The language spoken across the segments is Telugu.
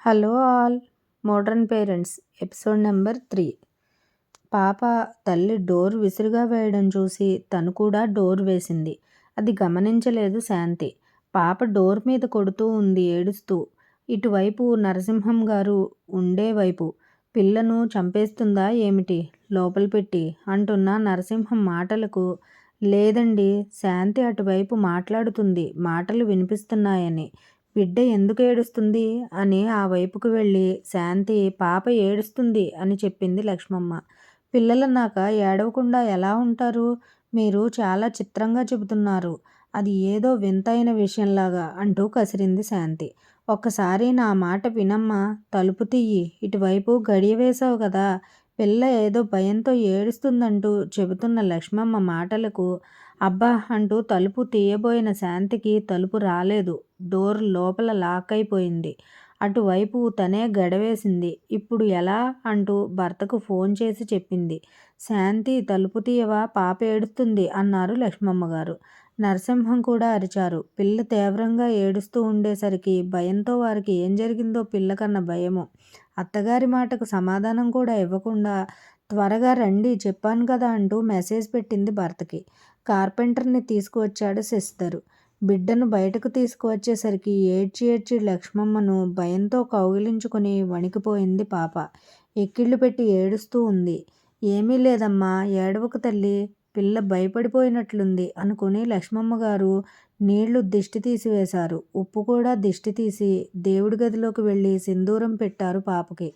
Hello all modern parents episode number 3. పాప తల్లి డోర్ విసురుగా వేయడం చూసి తను కూడా డోర్ వేసింది. అది గమనించలేదు శాంతి. పాప డోర్ మీద కొడుతూ ఉంది ఏడుస్తూ. ఇటువైపు నరసింహం గారు ఉండేవైపు పిల్లను చంపేస్తుందా ఏమిటి లోపల పెట్టి అంటున్న నరసింహం మాటలకు లేదండి, శాంతి అటువైపు మాట్లాడుతుంది, మాటలు వినిపిస్తున్నాయని. బిడ్డ ఎందుకు ఏడుస్తుంది అని ఆ వైపుకు వెళ్ళి శాంతి పాప ఏడుస్తుంది అని చెప్పింది లక్ష్మమ్మ. పిల్లలన్నాక ఏడవకుండా ఎలా ఉంటారు? మీరు చాలా చిత్రంగా చెబుతున్నారు. అది ఏదో వింతైన విషయంలాగా అంటూ కసిరింది శాంతి. ఒక్కసారి నా మాట వినమ్మా, తలుపు తీయి, ఇటువైపు గడియ వేశావు కదా. పిల్ల ఏదో భయంతో ఏడుస్తుందంటూ చెబుతున్న లక్ష్మమ్మ మాటలకు అబ్బా అంటూ తలుపు తీయబోయిన శాంతికి తలుపు రాలేదు. డోర్ లోపల లాక్ అయిపోయింది. అటువైపు తనే గడవేసింది. ఇప్పుడు ఎలా అంటూ భర్తకు ఫోన్ చేసి చెప్పింది. శాంతి తలుపు తీయవా, పాప ఏడుస్తుంది అన్నారు లక్ష్మమ్మగారు. నరసింహం కూడా అరిచారు. పిల్ల తీవ్రంగా ఏడుస్తూ ఉండేసరికి భయంతో వారికి ఏం జరిగిందో పిల్లకన్న భయము. అత్తగారి మాటకు సమాధానం కూడా ఇవ్వకుండా త్వరగా రండి చెప్పాను కదా అంటూ మెసేజ్ పెట్టింది భర్తకి. కార్పెంటర్ని తీసుకువచ్చాడు శశిధరు. బిడ్డను బయటకు తీసుకువచ్చేసరికి ఏడ్చి ఏడ్చి లక్ష్మమ్మను భయంతో కౌగిలించుకుని వణికిపోయింది పాప. ఎక్కిళ్ళు పెట్టి ఏడుస్తూ ఉంది. ఏమీ లేదమ్మా, ఏడవకు తల్లి, పిల్ల భయపడిపోయినట్లుంది అనుకుని లక్ష్మమ్మగారు నీళ్లు దిష్టి తీసివేశారు. ఉప్పు కూడా దిష్టి తీసి దేవుడి గదిలోకి వెళ్ళి సింధూరం పెట్టారు పాపకి.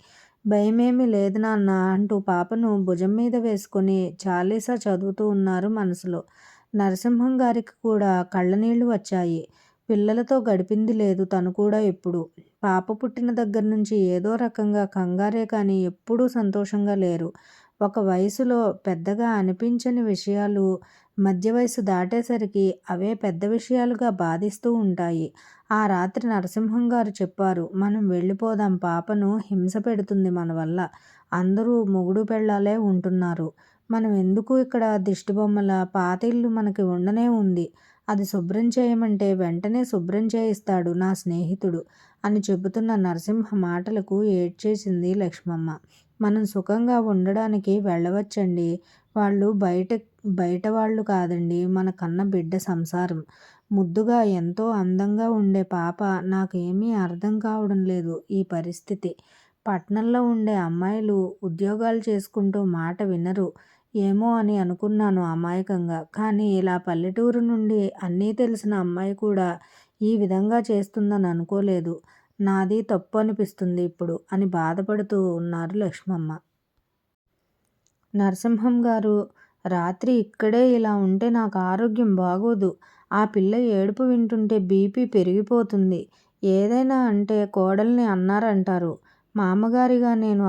భయమేమీ లేదు నాన్న అంటూ పాపను భుజం మీద వేసుకొని చాలీసా చదువుతూ ఉన్నారు మనసులో. నరసింహం గారికి కూడా కళ్ళనీళ్లు వచ్చాయి. పిల్లలతో గడిపింది లేదు తను కూడా ఎప్పుడు. పాప పుట్టిన దగ్గర నుంచి ఏదో రకంగా కంగారే కానీ ఎప్పుడూ సంతోషంగా లేరు. ఒక వయసులో పెద్దగా అనిపించని విషయాలు మధ్య వయసు దాటేసరికి అవే పెద్ద విషయాలుగా బాధిస్తూ ఉంటాయి. ఆ రాత్రి నరసింహం గారు చెప్పారు, మనం వెళ్ళిపోదాం, పాపను హింస పెడుతుంది మన వల్ల. అందరూ మొగుడు పెళ్ళాలే ఉంటున్నారు. మనం ఎందుకు ఇక్కడ దిష్టిబొమ్మల, పాత ఇల్లు మనకి ఉండనే ఉంది. అది శుభ్రం చేయమంటే వెంటనే శుభ్రం చేయిస్తాడు నా స్నేహితుడు అని చెబుతున్న నరసింహ మాటలకు ఏడ్చేసింది లక్ష్మమ్మ. మనం సుఖంగా ఉండడానికి వెళ్ళవచ్చండి. వాళ్ళు బయట వాళ్ళు కాదండి, మన కన్న బిడ్డ సంసారం. ముద్దుగా ఎంతో అందంగా ఉండే పాప. నాకేమీ అర్థం కావడం లేదు ఈ పరిస్థితి. పట్నంలో ఉండే అమ్మాయిలు ఉద్యోగాలు చేసుకుంటూ మాట వినరు ఏమో అని అనుకున్నాను అమాయకంగా. కానీ ఇలా పల్లెటూరు నుండి అన్నీ తెలిసిన అమ్మాయి కూడా ఈ విధంగా చేస్తుందని అనుకోలేదు. నాది తప్పు అనిపిస్తుంది ఇప్పుడు అని బాధపడుతూ ఉన్నారు లక్ష్మమ్మ. నరసింహం గారు, రాత్రి ఇక్కడే ఇలా ఉంటే నాకు ఆరోగ్యం బాగోదు. ఆ పిల్ల ఏడుపు వింటుంటే బీపీ పెరిగిపోతుంది. ఏదైనా అంటే కోడల్ని అన్నారంటారు. మామగారిగా నేను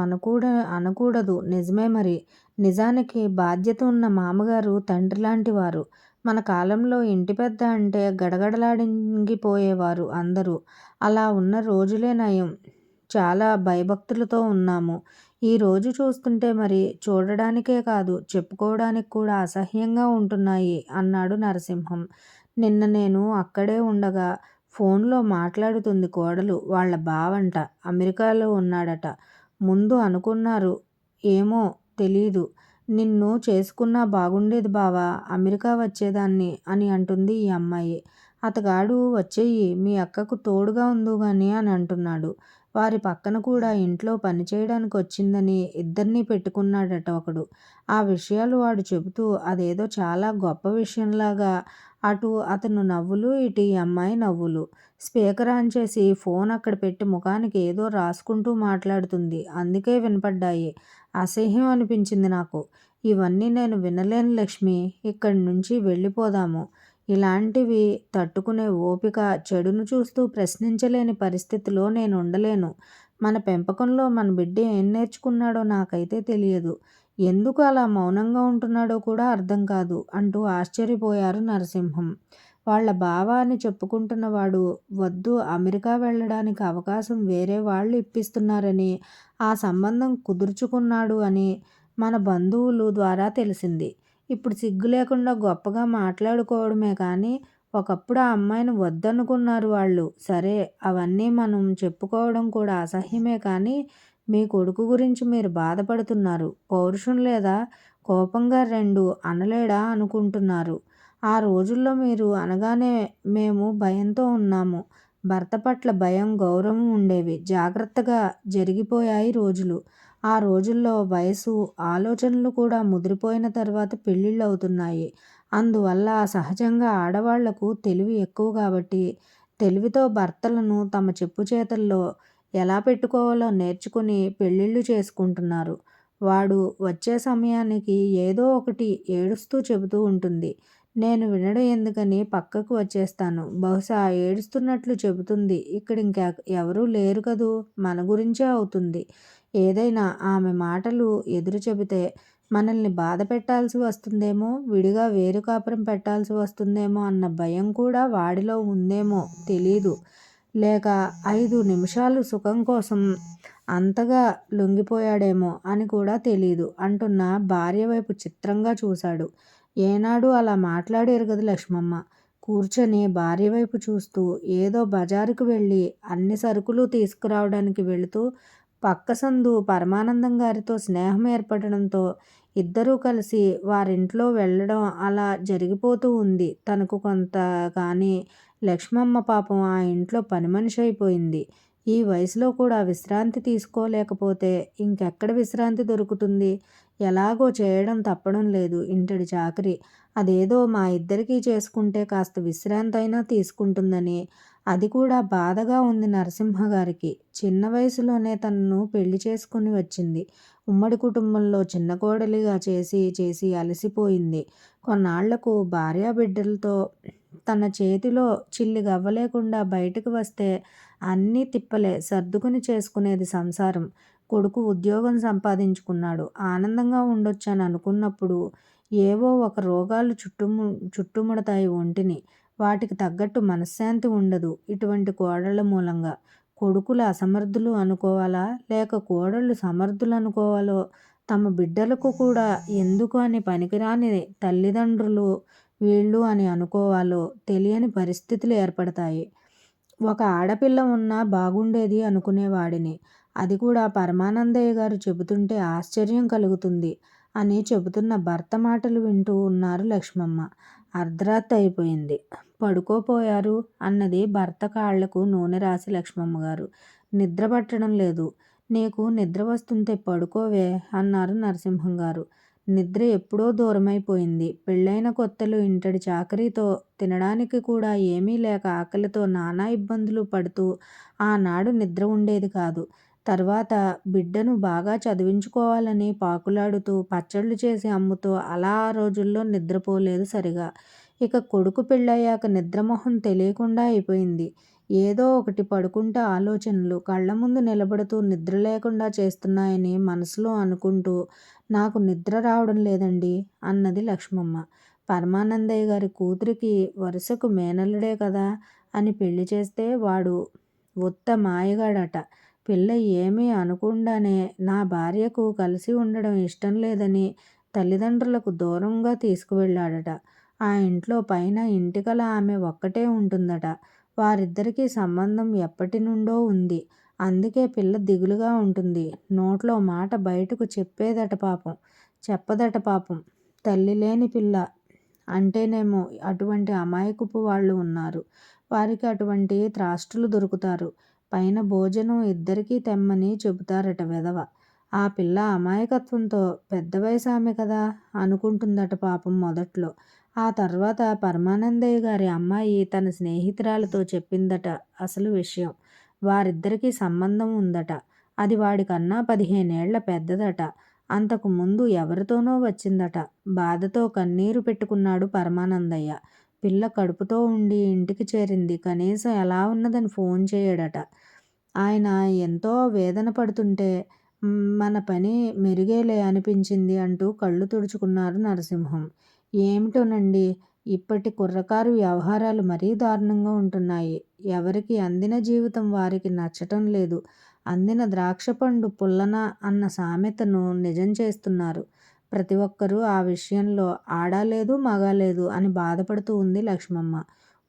అనకూడదు నిజమే మరి. నిజానికి బాధ్యత ఉన్న మామగారు తండ్రి లాంటివారు. మన కాలంలో ఇంటి పెద్ద అంటే గడగడలాడింగిపోయేవారు అందరూ. అలా ఉన్న రోజులే నయం. చాలా భయభక్తులతో ఉన్నాము. ఈ రోజు చూస్తుంటే మరి చూడడానికే కాదు చెప్పుకోవడానికి కూడా అసహ్యంగా ఉంటున్నాయి అన్నాడు నరసింహం. నిన్న నేను అక్కడే ఉండగా ఫోన్లో మాట్లాడుతుంది కోడలు. వాళ్ళ బావంట, అమెరికాలో ఉన్నాడట. ముందు అనుకున్నారు ఏమో తెలీదు, నిన్ను చేసుకున్నా బాగుండేది బావా, అమెరికా వచ్చేదాన్ని అని అంటుంది ఈ అమ్మాయి. అతగాడు వచ్చేయి, మీ అక్కకు తోడుగా ఉందుగాని అని అంటున్నాడు. వారి పక్కన కూడా ఇంట్లో పనిచేయడానికి వచ్చిందని ఇద్దరినీ పెట్టుకున్నాడట ఒకడు. ఆ విషయాలు వాడు చెబుతూ అదేదో చాలా గొప్ప విషయంలాగా అటు అతను నవ్వులు, ఇటు ఈ అమ్మాయి నవ్వులు. స్పీకర్ ఆన్ చేసి ఫోన్ అక్కడ పెట్టి ముఖానికి ఏదో రాసుకుంటూ మాట్లాడుతుంది. అందుకే వినపడ్డాయి. అసహ్యం అనిపించింది నాకు. ఇవన్నీ నేను వినలేను లక్ష్మి, ఇక్కడి నుంచి వెళ్ళిపోదాము. ఇలాంటివి తట్టుకునే ఓపిక, చెడును చూస్తూ ప్రశ్నించలేని పరిస్థితిలో నేను ఉండలేను. మన పెంపకంలో మన బిడ్డ ఏం నేర్చుకున్నాడో నాకైతే తెలియదు. ఎందుకు అలా మౌనంగా ఉంటున్నాడో కూడా అర్థం కాదు అంటూ ఆశ్చర్యపోయారు నరసింహం. వాళ్ళ బావ అని చెప్పుకుంటున్నవాడు వద్దు, అమెరికా వెళ్ళడానికి అవకాశం వేరే వాళ్ళు ఇప్పిస్తున్నారని, ఆ సంబంధం కుదుర్చుకున్నాడు అని మన బంధువులు ద్వారా తెలిసింది. ఇప్పుడు సిగ్గు లేకుండా గొప్పగా మాట్లాడుకోవడమే కానీ ఒకప్పుడు ఆ అమ్మాయిని వద్దనుకున్నారు వాళ్ళు. సరే, అవన్నీ మనం చెప్పుకోవడం కూడా అసహ్యమే కానీ, మీ కొడుకు గురించి మీరు బాధపడుతున్నారు. పౌరుషం లేదా? కోపంగా 2 అనలేడా అనుకుంటున్నారు. ఆ రోజుల్లో మీరు అనగానే మేము భయంతో ఉన్నాము. భర్త పట్ల భయం, గౌరవం ఉండేవి. జాగ్రత్తగా జరిగిపోయాయి రోజులు. ఆ రోజుల్లో వయసు, ఆలోచనలు కూడా ముదిరిపోయిన తర్వాత పెళ్ళిళ్ళవుతున్నాయి. అందువల్ల సహజంగా ఆడవాళ్లకు తెలివి ఎక్కువ కాబట్టి, తెలివితో భర్తలను తమ చెప్పు చేతల్లో ఎలా పెట్టుకోవాలో నేర్చుకుని పెళ్ళిళ్ళు చేసుకుంటున్నారు. వాడు వచ్చే సమయానికి ఏదో ఒకటి ఏడుస్తూ చెబుతూ ఉంటుంది. నేను వినడం ఎందుకని పక్కకు వచ్చేస్తాను. బహుశా ఏడుస్తున్నట్లు చెబుతుంది. ఇక్కడ ఎవరూ లేరు కదూ! మన గురించే అవుతుంది. ఏదైనా ఆమె మాటలు ఎదురు చెబితే మనల్ని బాధ పెట్టాల్సి వస్తుందేమో, విడిగా వేరు కాపురం పెట్టాల్సి వస్తుందేమో అన్న భయం కూడా వాడిలో ఉందేమో తెలీదు. లేక 5 నిమిషాలు సుఖం కోసం అంతగా లొంగిపోయాడేమో అని కూడా తెలీదు అంటున్న భార్య వైపు చిత్రంగా చూశాడు. ఏనాడూ అలా మాట్లాడి ఎరగదు లక్ష్మమ్మ. కూర్చొని భార్య వైపు చూస్తూ ఏదో బజారుకు వెళ్ళి అన్ని సరుకులు తీసుకురావడానికి వెళుతూ పక్క సందు పరమానందం గారితో స్నేహం ఏర్పడడంతో ఇద్దరూ కలిసి వారింట్లో వెళ్ళడం అలా జరిగిపోతూ ఉంది. తనకు కొంత కానీ లక్ష్మమ్మ పాపం ఆ ఇంట్లో పనిమనిషి అయిపోయింది. ఈ వయసులో కూడా విశ్రాంతి తీసుకోలేకపోతే ఇంకెక్కడ విశ్రాంతి దొరుకుతుంది? ఎలాగో చేయడం తప్పడం లేదు ఇంటడి చాకరీ. అదేదో మా ఇద్దరికీ చేసుకుంటే కాస్త విశ్రాంతి అయినా తీసుకుంటుందని. అది కూడా బాధగా ఉంది నరసింహ గారికి. చిన్న వయసులోనే తనను పెళ్లి చేసుకుని వచ్చింది. ఉమ్మడి కుటుంబంలో చిన్న కోడలిగా చేసి చేసి అలసిపోయింది. కొన్నాళ్లకు భార్యాబిడ్డలతో తన చేతిలో చిల్లి గవ్వ లేకుండా బయటకు వస్తే అన్నీ తిప్పలే సర్దుకుని చేసుకునేది సంసారం. కొడుకు ఉద్యోగం సంపాదించుకున్నాడు. ఆనందంగా ఉండొచ్చని అనుకున్నప్పుడు ఏవో ఒక రోగాలు చుట్టుముడతాయి ఒంటిని. వాటికి తగ్గట్టు మనశ్శాంతి ఉండదు ఇటువంటి కోడళ్ళ మూలంగా. కొడుకులు అసమర్థులు అనుకోవాలా, లేక కోడళ్ళు సమర్థులు అనుకోవాలో, తమ బిడ్డలకు కూడా ఎందుకు అని పనికిరాని తల్లిదండ్రులు వీళ్ళు అని అనుకోవాలో తెలియని పరిస్థితులు ఏర్పడతాయి. ఒక ఆడపిల్ల ఉన్నా బాగుండేది అనుకునేవాడిని. అది కూడా పరమానందయ్య గారు చెబుతుంటే ఆశ్చర్యం కలుగుతుంది అని చెబుతున్న భర్త మాటలు వింటూ ఉన్నారు లక్ష్మమ్మ. అర్ధరాత్రి అయిపోయింది. పడుకోపోయారు అన్నది భర్త కాళ్లకు నూనె రాసి లక్ష్మమ్మ గారు. నిద్ర పట్టడం లేదు. నీకు నిద్ర వస్తుంటే పడుకోవే అన్నారు నరసింహం గారు. నిద్ర ఎప్పుడో దూరమైపోయింది. పెళ్ళైన కొత్తలో ఇంటడి చాకరీతో తినడానికి కూడా ఏమీ లేక ఆకలితో నానా ఇబ్బందులు పడుతూ ఆనాడు నిద్ర ఉండేది కాదు. తర్వాత బిడ్డను బాగా చదివించుకోవాలని పాకులాడుతూ పచ్చళ్ళు చేసి అమ్ముతూ అలా ఆ రోజుల్లో నిద్రపోలేదు సరిగా. ఇక కొడుకు పెళ్ళయ్యాక నిద్రమొహం తెలియకుండా అయిపోయింది. ఏదో ఒకటి పడుకుంటే ఆలోచనలు కళ్ళ ముందు నిలబడుతూ నిద్ర లేకుండా చేస్తున్నాయని మనసులో అనుకుంటూ నాకు నిద్ర రావడం లేదండి అన్నది లక్ష్మమ్మ. పరమానందయ్య గారి కూతురికి వరుసకు మేనల్లుడే కదా అని పెళ్లి చేస్తే వాడు ఉత్త మాయగాడట. పిల్ల ఏమీ అనకుండానే నా భార్యకు కలిసి ఉండడం ఇష్టం లేదని తల్లిదండ్రులకు దూరంగా తీసుకువెళ్ళాడట. ఆ ఇంట్లో పైన ఇంటికల ఆమె ఒక్కటే ఉంటుందట. వారిద్దరికీ సంబంధం ఎప్పటి నుండో ఉంది. అందుకే పిల్ల దిగులుగా ఉంటుంది. నోట్లో మాట బయటకు చెప్పదట పాపం. తల్లి లేని పిల్ల అంటేనేమో అటువంటి అమాయకపు వాళ్ళు ఉన్నారు. వారికి అటువంటి త్రాష్టులు దొరుకుతారు. పైన భోజనం ఇద్దరికీ తెమ్మని చెబుతారట వెధవ. ఆ పిల్ల అమాయకత్వంతో పెద్ద వయసు ఆమె కదా అనుకుంటుందట పాపం మొదట్లో. ఆ తర్వాత పరమానందయ్య గారి అమ్మాయి తన స్నేహితురాలతో చెప్పిందట అసలు విషయం. వారిద్దరికీ సంబంధం ఉందట. అది వాడికన్నా 15 ఏళ్ల పెద్దదట. అంతకు ముందు ఎవరితోనో వచ్చిందట. బాధతో కన్నీరు పెట్టుకున్నాడు పరమానందయ్య. పిల్ల కడుపుతో ఉండి ఇంటికి చేరింది. కనీసం ఎలా ఉన్నదని ఫోన్ చేయడట. ఆయన ఎంతో వేదన పడుతుంటే మన పని మెరుగేలే అనిపించింది అంటూ కళ్ళు తుడుచుకున్నారు నరసింహం. ఏమిటోనండి, ఇప్పటి కుర్రకారు వ్యవహారాలు మరీ దారుణంగా ఉంటున్నాయి. ఎవరికి అందిన జీవితం వారికి నచ్చటం లేదు. అందిన ద్రాక్షపండు పుల్లన అన్న సామెతను నిజం చేస్తున్నారు. ప్రతి ఒక్కరూ ఆ విషయంలో ఆడా లేదు మగా లేదు అని బాధపడుతూ ఉంది లక్ష్మమ్మ.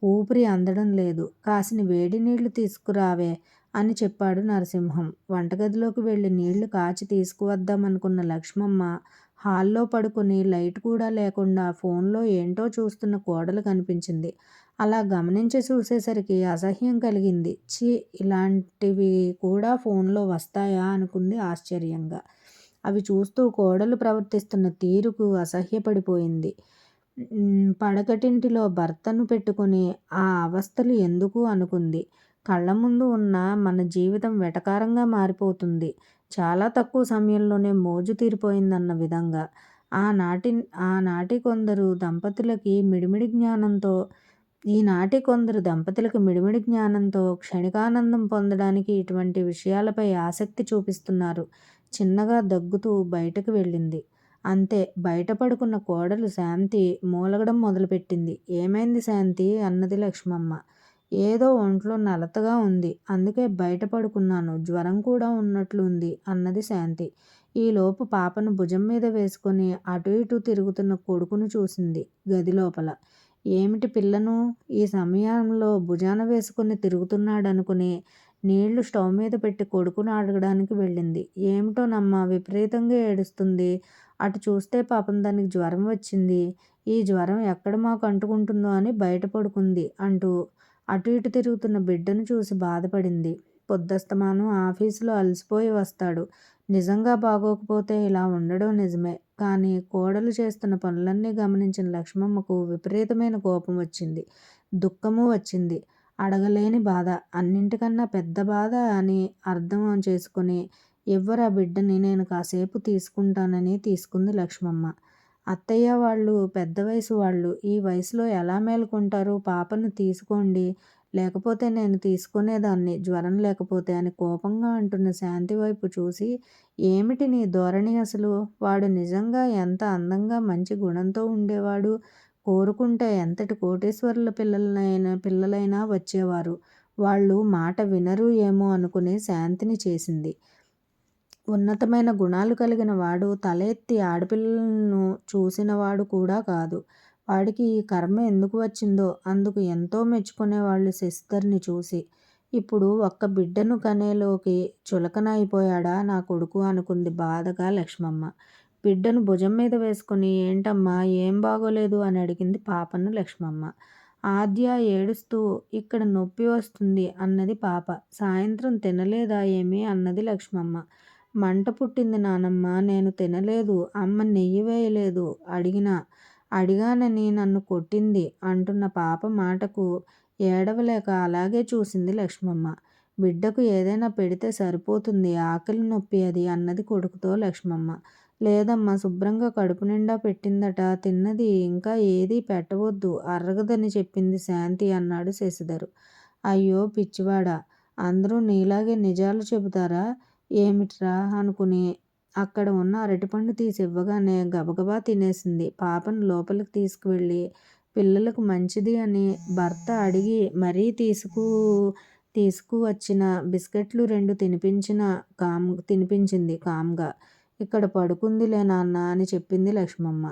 ఊపిరి అందడం లేదు. కాసిని వేడి నీళ్లు తీసుకురావే అని చెప్పాడు నరసింహం. వంటగదిలోకి వెళ్ళి నీళ్లు కాచి తీసుకువద్దామనుకున్న లక్ష్మమ్మ హాల్లో పడుకుని లైట్ కూడా లేకుండా ఫోన్లో ఏంటో చూస్తున్న కోడలు కనిపించింది. అలా గమనించి చూసేసరికి అసహ్యం కలిగింది. ఛీ, ఇలాంటివి కూడా ఫోన్లో వస్తాయా అనుకుంది ఆశ్చర్యంగా. అవి చూస్తూ కోడలు ప్రవర్తిస్తున్న తీరుకు అసహ్యపడిపోయింది. పడకటింటిలో భర్తను పెట్టుకుని ఆ అవస్థలు ఎందుకు అనుకుంది. కళ్ళ ముందు ఉన్న మన జీవితం వెటకారంగా మారిపోతుంది. చాలా తక్కువ సమయంలోనే మోజు తీరిపోయిందన్న విధంగా. ఆనాటి కొందరు దంపతులకి మిడిమిడి జ్ఞానంతో మిడిమిడి జ్ఞానంతో క్షణికానందం పొందడానికి ఇటువంటి విషయాలపై ఆసక్తి చూపిస్తున్నారు. చిన్నగా దగ్గుతూ బయటకు వెళ్ళింది. అంతే, బయట పడుకున్న కోడలు శాంతి మూలగడం మొదలుపెట్టింది. ఏమైంది శాంతి అన్నది లక్ష్మమ్మ. ఏదో ఒంట్లో నలతగా ఉంది, అందుకే బయట పడుకున్నాను. జ్వరం కూడా ఉన్నట్లు ఉంది అన్నది శాంతి. ఈలోపు పాపను భుజం మీద వేసుకొని అటు ఇటు తిరుగుతున్న కొడుకును చూసింది గది లోపల. ఏమిటి పిల్లను ఈ సమయంలో భుజాన వేసుకుని తిరుగుతున్నాడనుకుని నీళ్లు స్టవ్ మీద పెట్టి కొడుకును అడగడానికి వెళ్ళింది. ఏమిటోనమ్మా, విపరీతంగా ఏడుస్తుంది. అటు చూస్తే పాపం దానికి జ్వరం వచ్చింది. ఈ జ్వరం ఎక్కడ మాకు అంటుకుంటుందో అని బయట పడుకుంది అంటూ అటు ఇటు తిరుగుతున్న బిడ్డను చూసి బాధపడింది. పొద్దస్తమానం ఆఫీసులో అలసిపోయి వస్తాడు. నిజంగా బాగోకపోతే ఇలా ఉండడం నిజమే. కానీ కోడలు చేస్తున్న పనులన్నీ గమనించిన లక్ష్మమ్మకు విపరీతమైన కోపం వచ్చింది. దుఃఖము వచ్చింది. అడగలేని బాధ, అన్నింటికన్నా పెద్ద బాధ అని అర్థం చేసుకుని ఎవ్వరా బిడ్డని, నేను కాసేపు తీసుకుంటానని తీసుకుంది లక్ష్మమ్మ. అత్తయ్య వాళ్ళు పెద్ద వయసు వాళ్ళు, ఈ వయసులో ఎలా మేలుకుంటారు? పాపను తీసుకోండి, లేకపోతే నేను తీసుకునేదాన్ని జ్వరం లేకపోతే అని కోపంగా అంటున్న శాంతి వైపు చూసి, ఏమిటి నీ ధోరణి అసలు? వాడు నిజంగా ఎంత అందంగా మంచి గుణంతో ఉండేవాడు. కోరుకుంటే ఎంతటి కోటీశ్వరుల పిల్లలైనా వచ్చేవారు. వాళ్ళు మాట వినరు ఏమో అనుకుని శాంతిని చేసింది. ఉన్నతమైన గుణాలు కలిగిన వాడు తల ఎత్తి ఆడపిల్లలను చూసినవాడు కూడా కాదు. వాడికి ఈ కర్మ ఎందుకు వచ్చిందో అందుకు ఎంతో మెచ్చుకునేవాళ్ళు శశిధర్ని చూసి. ఇప్పుడు ఒక్క బిడ్డను కనేలోకి చులకన అయిపోయాడా నా కొడుకు అనుకుంది బాధగా లక్ష్మమ్మ. బిడ్డను భుజం మీద వేసుకుని, ఏంటమ్మా, ఏం బాగోలేదు అని అడిగింది పాపను లక్ష్మమ్మ. ఆద్య ఏడుస్తూ, ఇక్కడ నొప్పి వస్తుంది అన్నది పాప. సాయంత్రం తినలేదా ఏమి అన్నది లక్ష్మమ్మ. మంట పుట్టింది నానమ్మ, నేను తినలేదు. అమ్మ నెయ్యి వేయలేదు. అడిగానని నన్ను కొట్టింది అంటున్న పాప మాటకు ఏడవలేక అలాగే చూసింది లక్ష్మమ్మ. బిడ్డకు ఏదైనా పెడితే సరిపోతుంది, ఆకలి నొప్పి అది అన్నది కొడుకుతో లక్ష్మమ్మ. లేదమ్మా, శుభ్రంగా కడుపు నిండా పెట్టిందట, తిన్నది, ఇంకా ఏదీ పెట్టవద్దు, అరగదని చెప్పింది శాంతి అన్నాడు శశిధరు. అయ్యో పిచ్చివాడా, అందరూ నీలాగే నిజాలు చెబుతారా ఏమిట్రా అనుకుని అక్కడ ఉన్న అరటిపండు తీసి ఇవ్వగానే గబగబా తినేసింది. పాపను లోపలికి తీసుకువెళ్ళి పిల్లలకు మంచిది అని భర్త అడిగి మరీ తీసుకువచ్చిన బిస్కెట్లు 2 తినిపించింది కామ్గా. ఇక్కడ పడుకుందిలే నాన్న అని చెప్పింది లక్ష్మమ్మ.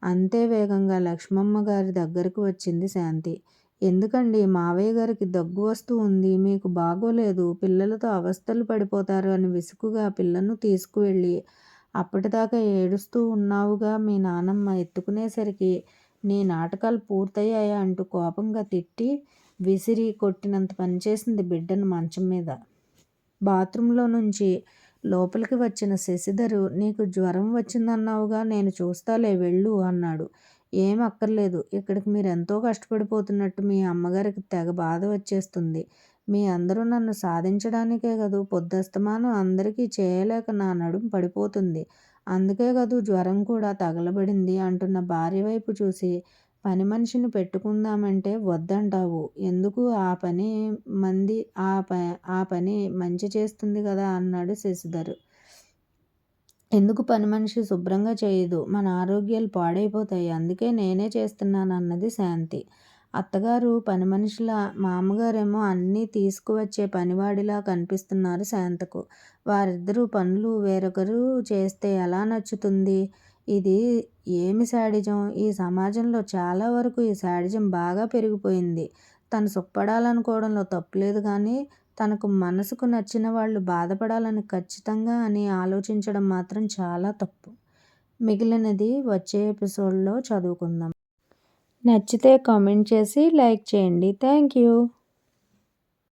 అంతే వేగంగా లక్ష్మమ్మ గారి దగ్గరకు వచ్చింది శాంతి. ఎందుకండి, మావయ్య గారికి దగ్గు వస్తూ ఉంది, మీకు బాగోలేదు, పిల్లలతో అవస్థలు పడిపోతారు అని విసుగుగా పిల్లను తీసుకువెళ్ళి, అప్పటిదాకా ఏడుస్తూ ఉన్నావుగా మీ నానమ్మ ఎత్తుకునేసరికి నీ నాటకాలు పూర్తయ్యాయా అంటూ కోపంగా తిట్టి విసిరి కొట్టినంత పనిచేసింది బిడ్డను మంచం మీద. బాత్రూంలో నుంచి లోపలికి వచ్చిన శశిధరు, నీకు జ్వరం వచ్చిందన్నావుగా, నేను చూస్తాలే వెళ్ళు అన్నాడు. ఏం అక్కర్లేదు, ఇక్కడికి మీరెంతో కష్టపడిపోతున్నట్టు మీ అమ్మగారికి తెగ బాధ వచ్చేస్తుంది. మీ అందరూ నన్ను సాధించడానికే కదూ పొద్దస్తమానం అందరికీ చేయలేక నా నడుం పడిపోతుంది. అందుకే కదూ జ్వరం కూడా తగలబడింది అంటున్న భార్య వైపు చూసి, పని మనిషిని పెట్టుకుందామంటే వద్దంటావు ఎందుకు? ఆ పని మంచి చేస్తుంది కదా అన్నాడు శశిధర్. ఎందుకు పని మనిషి శుభ్రంగా చేయదు? మన ఆరోగ్యాలు పాడైపోతాయి, అందుకే నేనే చేస్తున్నాను అన్నది శాంతి. అత్తగారు పని మనిషిలా, మామగారేమో అన్నీ తీసుకువచ్చే పనివాడిలా కనిపిస్తున్నారు శాంతకు. వారిద్దరూ పనులు వేరొకరు చేస్తే ఎలా నచ్చుతుంది? ఇది ఏమి శాడిజం? ఈ సమాజంలో చాలా వరకు ఈ శాడిజం బాగా పెరిగిపోయింది. తను సుఖపడాలనుకోవడంలో తప్పులేదు కానీ తనకు మనసుకు నచ్చిన వాళ్ళు బాధపడాలని ఖచ్చితంగా అని ఆలోచించడం మాత్రం చాలా తప్పు. మిగిలినది వచ్చే ఎపిసోడ్లో చదువుకుందాం. నచ్చితే కామెంట్ చేసి లైక్ చేయండి. Thank you.